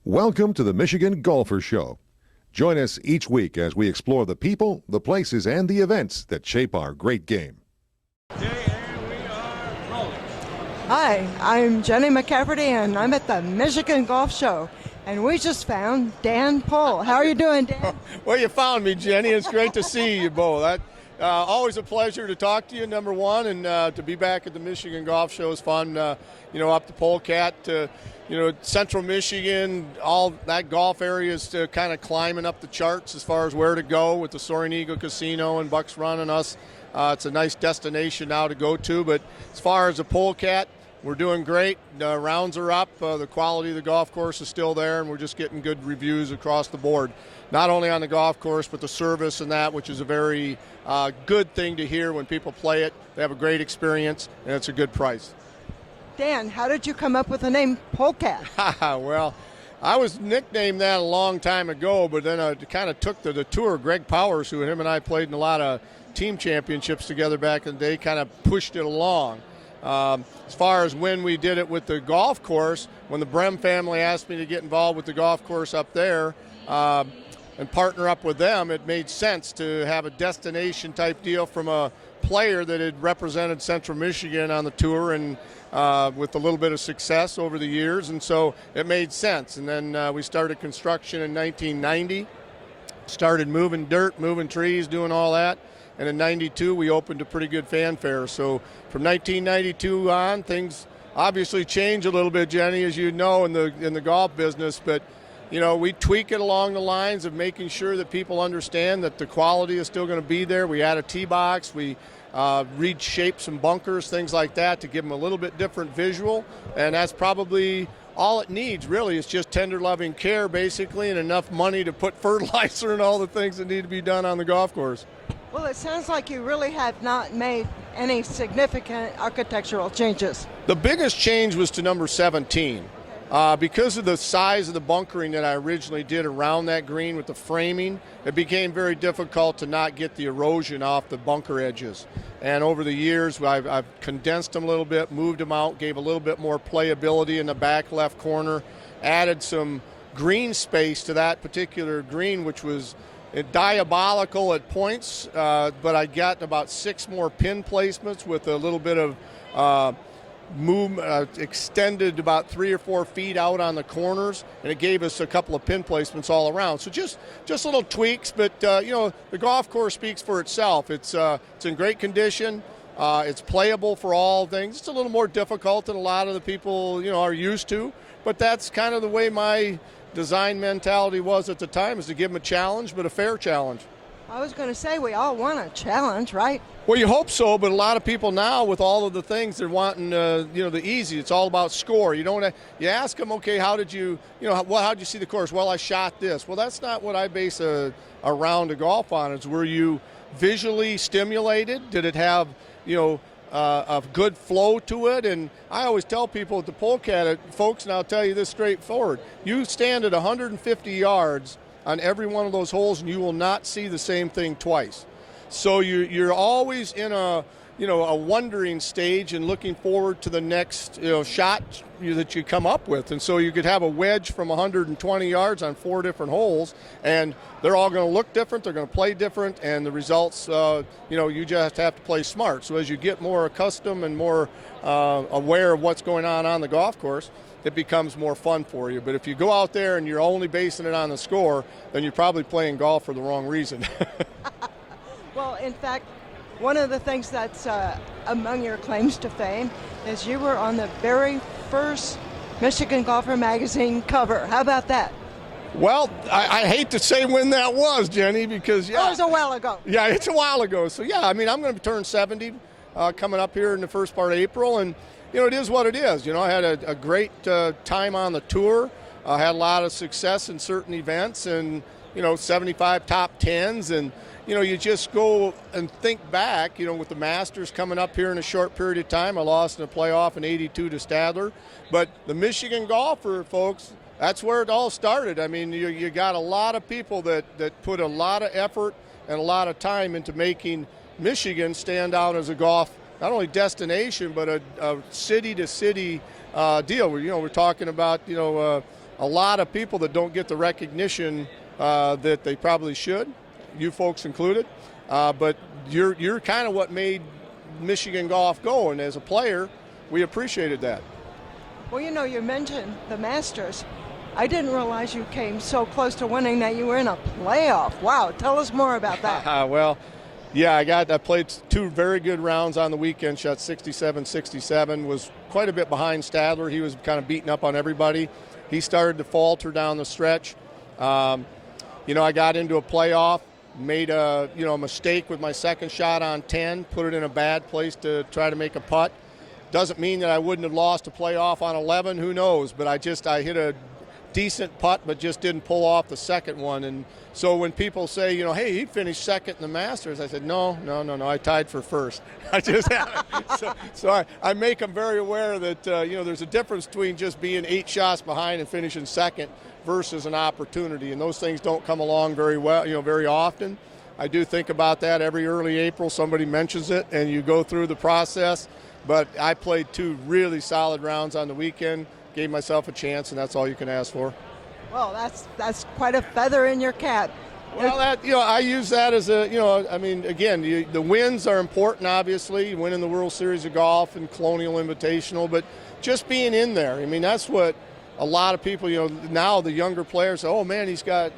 Welcome to the Michigan Golfer Show. Join us each week as we explore the people, the places, and the events that shape our great game. Hi, I'm Jennie McCafferty, and I'm at the Michigan Golf Show. And we just found Dan Pohl. How are you doing, Dan? Well, you found me, Jenny. It's great to see you both. Always a pleasure to talk to you, number one, and to be back at the Michigan Golf Show is fun. Up to Pohlcat to, Central Michigan, all that golf area is kind of climbing up the charts as far as where to go with the Soaring Eagle Casino and Bucks Run and us. It's a nice destination now to go to. But as far as the Pohlcat, we're doing great. Rounds are up. The quality of the golf course is still there, and we're just getting good reviews across the board. Not only on the golf course, but the service and that, which is a very good thing to hear when people play it. They have a great experience, and it's a good price. Dan, how did you come up with the name Pohlcat? Well, I was nicknamed that a long time ago, but then I kind of took to the tour. Greg Powers, who him and I played in a lot of team championships together back in the day, kind of pushed it along. As far as when we did it with the golf course, when the Brem family asked me to get involved with the golf course up there and partner up with them, it made sense to have a destination type deal from a player that had represented Central Michigan on the tour and with a little bit of success over the years, and so it made sense. And then we started construction in 1990, started moving dirt, moving trees, doing all that. And in 92, we opened a pretty good fanfare. So from 1992 on, things obviously change a little bit, Jenny, as you know, in the golf business. But, we tweak it along the lines of making sure that people understand that the quality is still going to be there. We add a tee box. We reshape some bunkers, things like that, to give them a little bit different visual. And that's probably all it needs, really, is just tender loving care, basically, and enough money to put fertilizer and all the things that need to be done on the golf course. Well, it sounds like you really have not made any significant architectural changes. The biggest change was to number 17. Because of the size of the bunkering that I originally did around that green with the framing, it became very difficult to not get the erosion off the bunker edges. And over the years, I've condensed them a little bit, moved them out, gave a little bit more playability in the back left corner, added some green space to that particular green, which was diabolical at points, but I got about 6 more pin placements with a little bit of extended about 3 or 4 feet out on the corners, and it gave us a couple of pin placements all around. So just little tweaks, but the golf course speaks for itself. It's in great condition. It's playable for all things. It's a little more difficult than a lot of the people are used to, but that's kind of the way my design mentality was at the time, is to give them a challenge, but a fair challenge. I was going to say, we all want a challenge, right? Well, you hope so, but a lot of people now, with all of the things, they're wanting, the easy. It's all about score. You ask them, okay, how did you see the course? Well, I shot this. Well, that's not what I base a round of golf on. Is were you visually stimulated? Did it have, a good flow to it? And I always tell people at the Pohlcat, folks, and I'll tell you this straightforward, you stand at 150 yards on every one of those holes and you will not see the same thing twice. So you're always in a wondering stage and looking forward to the next shot that you come up with. And so you could have a wedge from 120 yards on 4 different holes, and they're all going to look different, they're going to play different, and the results, you just have to play smart. So as you get more accustomed and more aware of what's going on the golf course, it becomes more fun for you. But if you go out there and you're only basing it on the score, then you're probably playing golf for the wrong reason. Well, in fact, one of the things that's among your claims to fame is you were on the very first Michigan Golfer magazine cover. How about that? Well, I hate to say when that was, Jenny, because, It was a while ago. Yeah, it's a while ago. So, I'm going to turn 70 coming up here in the first part of April, and, it is what it is. I had a great time on the tour. I had a lot of success in certain events and, 75 top 10s, and, you just go and think back, with the Masters coming up here in a short period of time. I lost in a playoff in 82 to Stadler. But the Michigan golfer, folks, that's where it all started. I mean, you got a lot of people that put a lot of effort and a lot of time into making Michigan stand out as a golf, not only destination, but a city-to-city deal. We're talking about, a lot of people that don't get the recognition that they probably should, you folks included. But you're kind of what made Michigan golf go, and as a player, we appreciated that. Well, you mentioned the Masters. I didn't realize you came so close to winning that you were in a playoff. Wow, tell us more about that. Well, yeah, I played 2 very good rounds on the weekend, shot 67-67, was quite a bit behind Stadler. He was kind of beating up on everybody. He started to falter down the stretch. I got into a playoff, made a mistake with my second shot on 10, put it in a bad place to try to make a putt. Doesn't mean that I wouldn't have lost a playoff on 11, who knows, but I hit a decent putt but just didn't pull off the second one. And so when people say, hey, he finished second in the Masters, I said, no, I tied for first. I just so I make them very aware that there's a difference between just being 8 shots behind and finishing second versus an opportunity, and those things don't come along very often. I do think about that every early April. Somebody mentions it and you go through the process, but I played 2 really solid rounds on the weekend, gave myself a chance, and that's all you can ask for. Well, that's quite a feather in your cap. Well, I use that as the wins are important, obviously, winning the World Series of Golf and Colonial Invitational, but just being in there, that's what a lot of people, now the younger players say, oh man, he's got,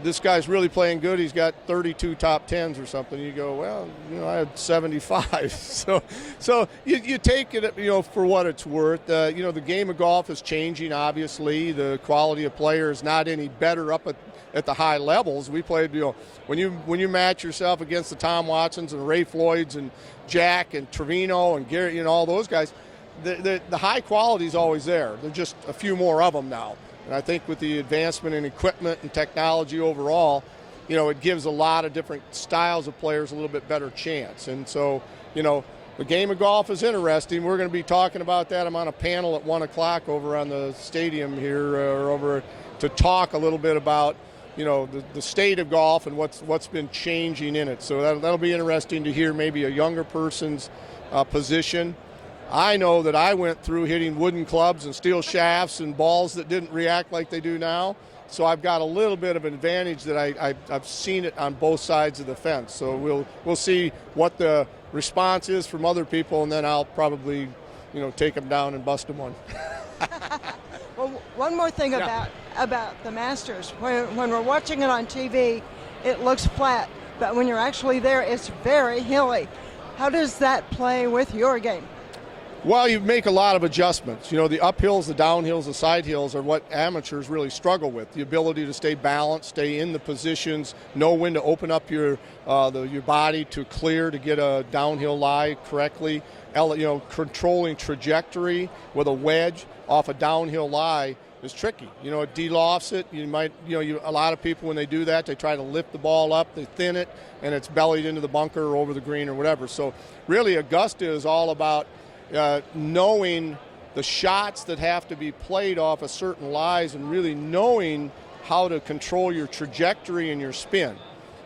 this guy's really playing good. He's got 32 top 10s or something. You go, well, I had 75. So you take it, for what it's worth. The game of golf is changing, obviously. The quality of player is not any better up at the high levels. We played, when you match yourself against the Tom Watsons and Ray Floyds and Jack and Trevino and Gary, all those guys, the high quality is always there. There's just a few more of them now. And I think with the advancement in equipment and technology overall, it gives a lot of different styles of players a little bit better chance. And so, the game of golf is interesting. We're going to be talking about that. I'm on a panel at 1 o'clock over on the stadium here, to talk a little bit about, the state of golf and what's been changing in it. So that'll be interesting to hear maybe a younger person's position. I know that I went through hitting wooden clubs and steel shafts and balls that didn't react like they do now. So I've got a little bit of an advantage that I've seen it on both sides of the fence. So we'll see what the response is from other people, and then I'll probably, take them down and bust them one. Well, one more thing about the Masters. When we're watching it on TV, it looks flat, but when you're actually there, it's very hilly. How does that play with your game? Well, you make a lot of adjustments. The uphills, the downhills, the side hills are what amateurs really struggle with. The ability to stay balanced, stay in the positions, know when to open up your body to clear to get a downhill lie correctly. Controlling trajectory with a wedge off a downhill lie is tricky. It de-lofts it. You might, a lot of people when they do that, they try to lift the ball up, they thin it, and it's bellied into the bunker or over the green or whatever. So really, Augusta is all about knowing the shots that have to be played off of certain lies and really knowing how to control your trajectory and your spin.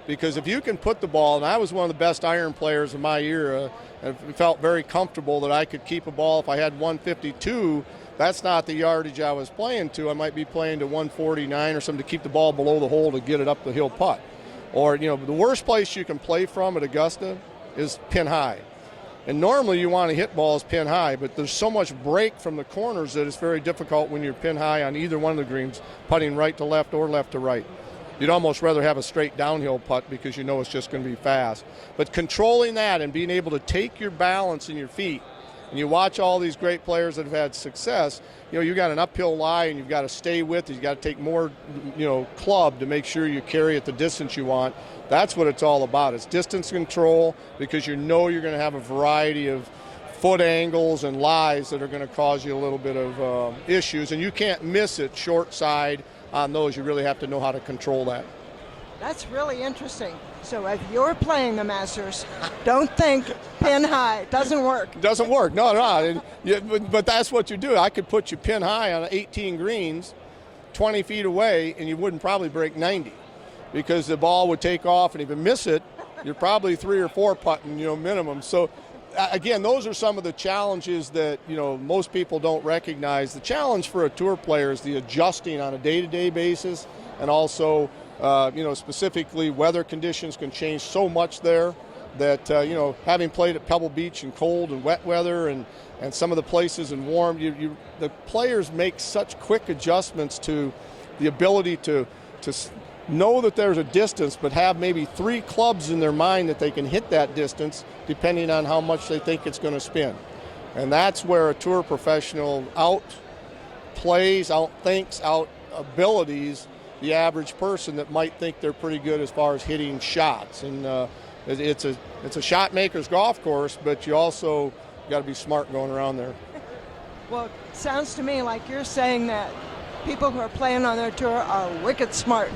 Because if you can put the ball, and I was one of the best iron players of my era, and felt very comfortable that I could keep a ball. If I had 152, that's not the yardage I was playing to. I might be playing to 149 or something to keep the ball below the hole to get it up the hill putt. Or, the worst place you can play from at Augusta is pin high. And normally you want to hit balls pin high, but there's so much break from the corners that it's very difficult when you're pin high on either one of the greens, putting right to left or left to right. You'd almost rather have a straight downhill putt because you know it's just going to be fast. But controlling that and being able to take your balance in your feet, and you watch all these great players that have had success, you got an uphill lie and you've got to stay with it. You've got to take more, club to make sure you carry it the distance you want. That's what it's all about. It's distance control because you're going to have a variety of foot angles and lies that are going to cause you a little bit of issues, and you can't miss it short side on those. You really have to know how to control that. That's really interesting. So if you're playing the Masters, don't think pin high. It doesn't work. It doesn't work. No. But that's what you do. I could put you pin high on 18 greens, 20 feet away, and you wouldn't probably break 90 because the ball would take off, and if you miss it, you're probably 3 or 4 putting, minimum. So again, those are some of the challenges that, most people don't recognize. The challenge for a tour player is the adjusting on a day-to-day basis, and also, specifically weather conditions can change so much there that, having played at Pebble Beach in cold and wet weather and some of the places in warm, the players make such quick adjustments to the ability to know that there's a distance, but have maybe 3 clubs in their mind that they can hit that distance depending on how much they think it's going to spin. And that's where a tour professional outplays, outthinks, out-abilities the average person that might think they're pretty good as far as hitting shots. And it's a shot maker's golf course, but you also got to be smart going around there. Well, it sounds to me like you're saying that people who are playing on their tour are wicked smart.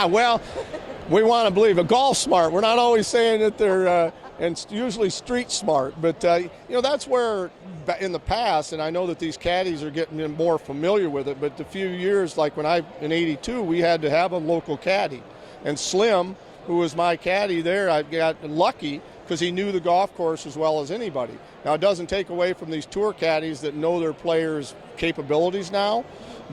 Well, we want to believe a golf smart. We're not always saying that they're and usually street smart, but that's where in the past, and I know that these caddies are getting more familiar with it, but a few years, like when in '82, we had to have a local caddy, and Slim, who was my caddy there, I got lucky because he knew the golf course as well as anybody. Now, it doesn't take away from these tour caddies that know their players' capabilities now,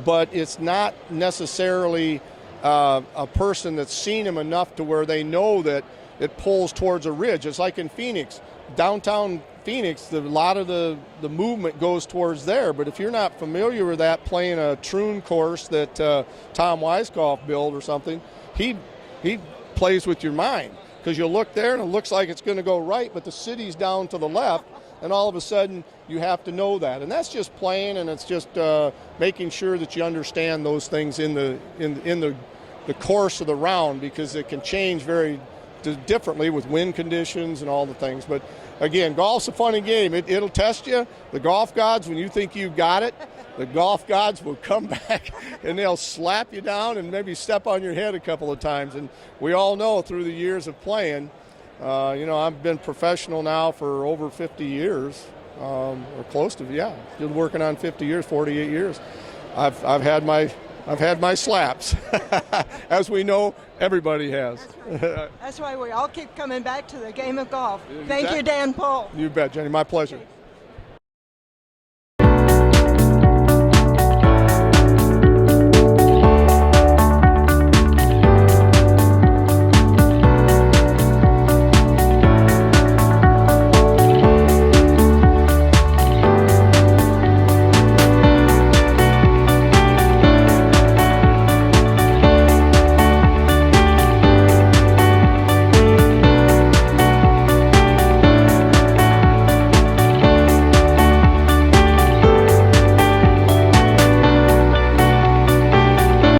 but it's not necessarily a person that's seen him enough to where they know that it pulls towards a ridge. It's like in Phoenix, downtown Phoenix, a lot of the movement goes towards there, but if you're not familiar with that, playing a Troon course that Tom Weiskopf built or something, he plays with your mind, because you'll look there and it looks like it's going to go right, but the city's down to the left, and all of a sudden you have to know that. And that's just playing, and it's just making sure that you understand those things in the course of the round, because it can change very differently with wind conditions and all the things. But again, golf's a funny game. It'll test you. The golf gods, when you think you've got it, the golf gods will come back and they'll slap you down and maybe step on your head a couple of times. And we all know through the years of playing, I've been professional now for over 50 years, or close to, been working on 50 years, 48 years. I've had my slaps, as we know everybody has. That's why we all keep coming back to the game of golf. Thank you, Dan Pohl. You bet, Jenny. My pleasure.